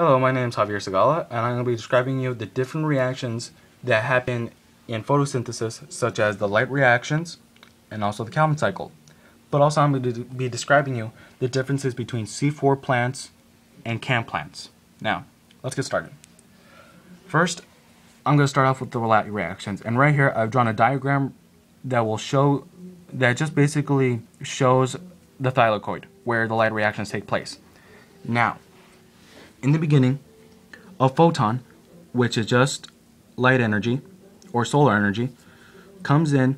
Hello, my name is Javier Segala, and I'm going to be describing you the different reactions that happen in photosynthesis, such as the light reactions and also the Calvin cycle. But also I'm going to be describing you the differences between C4 plants and CAM plants. Now, let's get started. First, I'm going to start off with the light reactions, and right here I've drawn a diagram that just basically shows the thylakoid, where the light reactions take place. Now, in the beginning, a photon, which is just light energy or solar energy, comes in,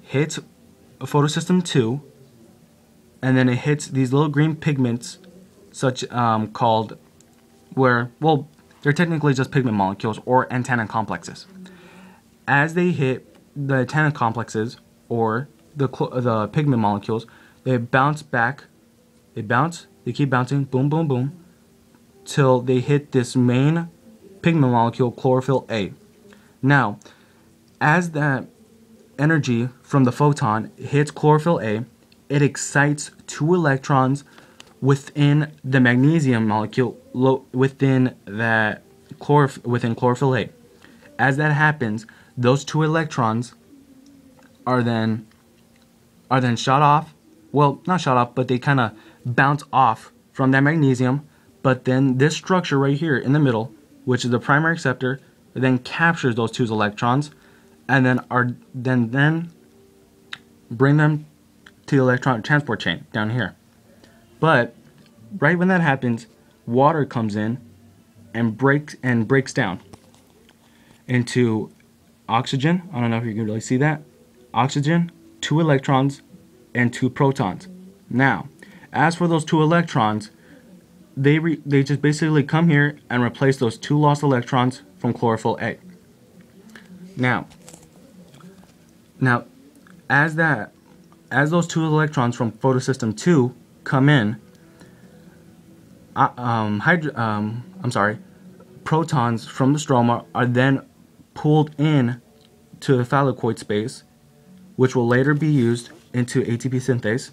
hits photosystem 2, and then it hits these little green pigments, called they're technically just pigment molecules or antenna complexes. As they hit the antenna complexes or the pigment molecules, they bounce back. They keep bouncing, boom, boom, boom, till they hit this main pigment molecule, chlorophyll A. Now, as that energy from the photon hits chlorophyll A, it excites two electrons within the magnesium molecule within chlorophyll A. As that happens, those two electrons are then shot off. Well, not shot off, but they kind of bounce off from that magnesium. But then this structure right here in the middle, which is the primary acceptor, then captures those two electrons, and then bring them to the electron transport chain down here. But right when that happens, water comes in and breaks down into oxygen. I don't know if you can really see that. Oxygen, 2 electrons, and 2 protons. Now, as for those 2 electrons, they just basically come here and replace those 2 lost electrons from chlorophyll A. Now, as those 2 electrons from photosystem 2 come in, protons from the stroma are then pulled in to the thylakoid space, which will later be used into ATP synthase.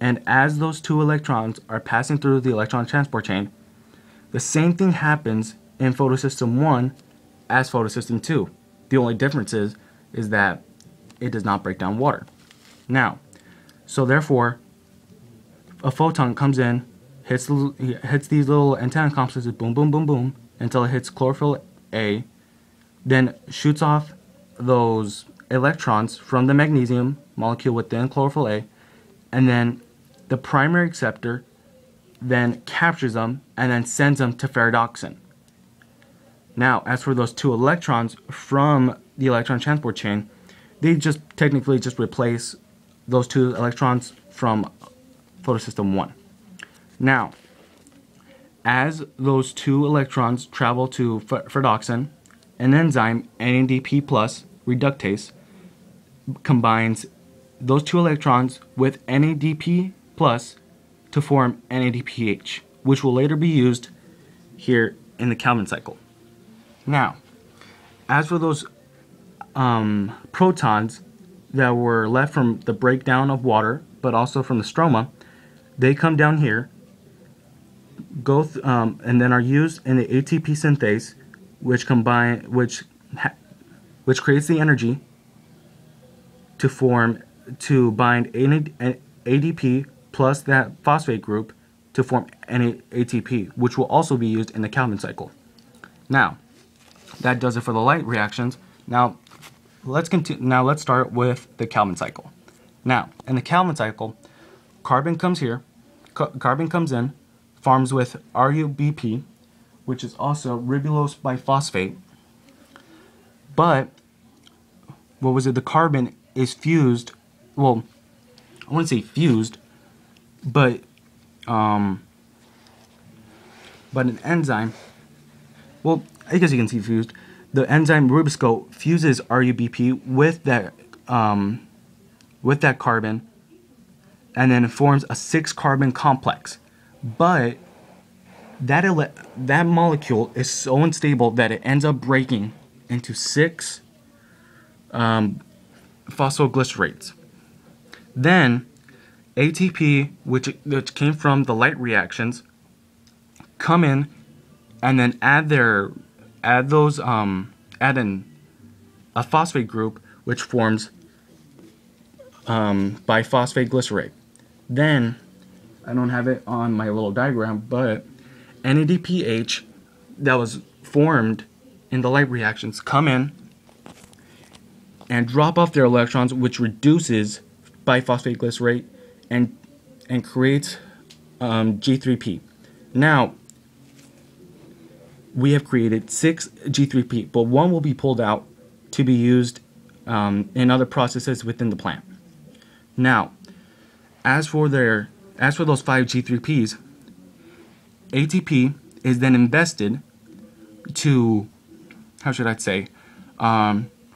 And as those 2 electrons are passing through the electron transport chain, the same thing happens in photosystem 1 as photosystem 2. The only difference is that it does not break down water. Now, so therefore, a photon comes in, hits these little antenna complexes, boom, boom, boom, boom, until it hits chlorophyll A, then shoots off those electrons from the magnesium molecule within chlorophyll A, and then the primary acceptor then captures them and then sends them to ferredoxin. Now, as for those 2 electrons from the electron transport chain, they just technically just replace those 2 electrons from photosystem 1. Now, as those 2 electrons travel to ferredoxin, an enzyme, NADP plus reductase, combines those 2 electrons with NADP plus to form NADPH, which will later be used here in the Calvin cycle. Now, as for those protons that were left from the breakdown of water, but also from the stroma, they come down here, and then are used in the ATP synthase, which creates the energy to bind ADP plus that phosphate group to form ATP, which will also be used in the Calvin cycle. Now, that does it for the light reactions. Now, let's continue. Now, let's start with the Calvin cycle. Now, in the Calvin cycle, carbon comes here, carbon comes in, forms with RuBP, which is also ribulose biphosphate. But the carbon is fused. Well, I wouldn't say fused, but an enzyme. Well, I guess you can see fused. The enzyme riboscope fuses RuBP with that carbon, and then it forms a 6-carbon complex. But that molecule is so unstable that it ends up breaking into 6 phosphoglycerates. Then ATP, which came from the light reactions, come in and then add a phosphate group which forms biphosphate glycerate. Then, I don't have it on my little diagram, but NADPH that was formed in the light reactions come in and drop off their electrons, which reduces biphosphate glycerate and creates G3P. Now, we have created 6 G3P, but one will be pulled out to be used in other processes within the plant. Now, as for those 5 G3Ps, ATP is then invested to, how should I say,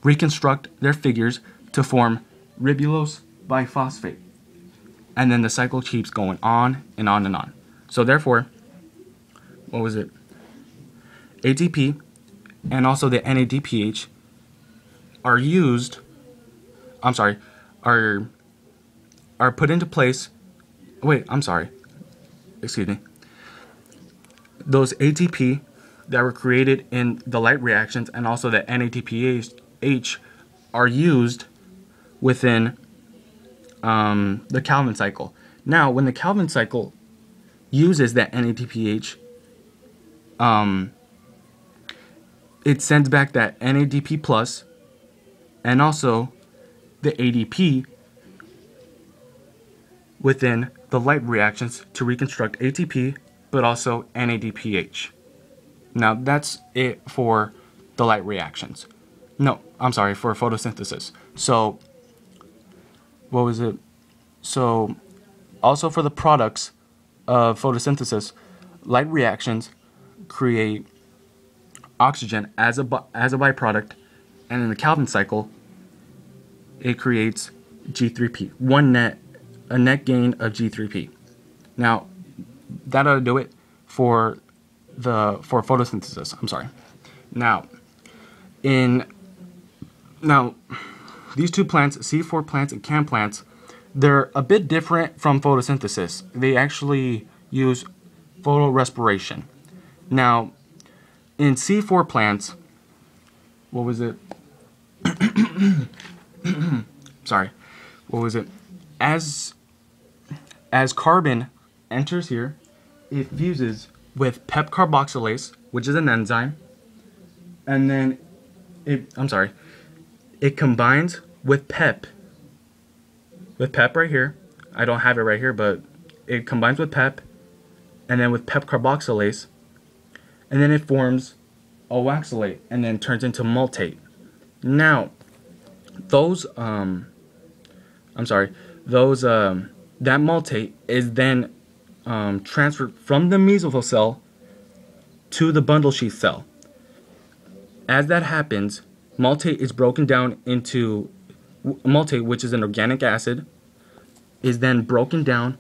reconstruct their figures to form ribulose biphosphate. And then the cycle keeps going on and on and on. So therefore, what was it? ATP and also the NADPH are used, are put into place. Excuse me. Those ATP that were created in the light reactions and also the NADPH are used within the Calvin cycle. Now, when the Calvin cycle uses that NADPH, it sends back that NADP plus and also the ADP within the light reactions to reconstruct ATP, but also NADPH. Now, that's it for the light reactions. No, I'm sorry, for photosynthesis. So, what was it? So, also for the products of photosynthesis, light reactions create oxygen as a byproduct, and in the Calvin cycle, it creates G3P, a net gain of G3P. Now, that ought to do it for photosynthesis. I'm sorry. Now, these two plants, C4 plants and CAM plants, they're a bit different from photosynthesis. They actually use photorespiration. Now, in C4 plants, what was it? Sorry. What was it? As carbon enters here, it fuses with PEP carboxylase, which is an enzyme, and then it combines with PEP. With PEP right here. I don't have it right here, but it combines with PEP, and then with PEP carboxylase, and then it forms a waxylate, and then turns into maltate. Now, that maltate is then transferred from the mesophyll cell to the bundle sheath cell. As that happens, maltate is broken down into maltate, which is an organic acid, is then broken down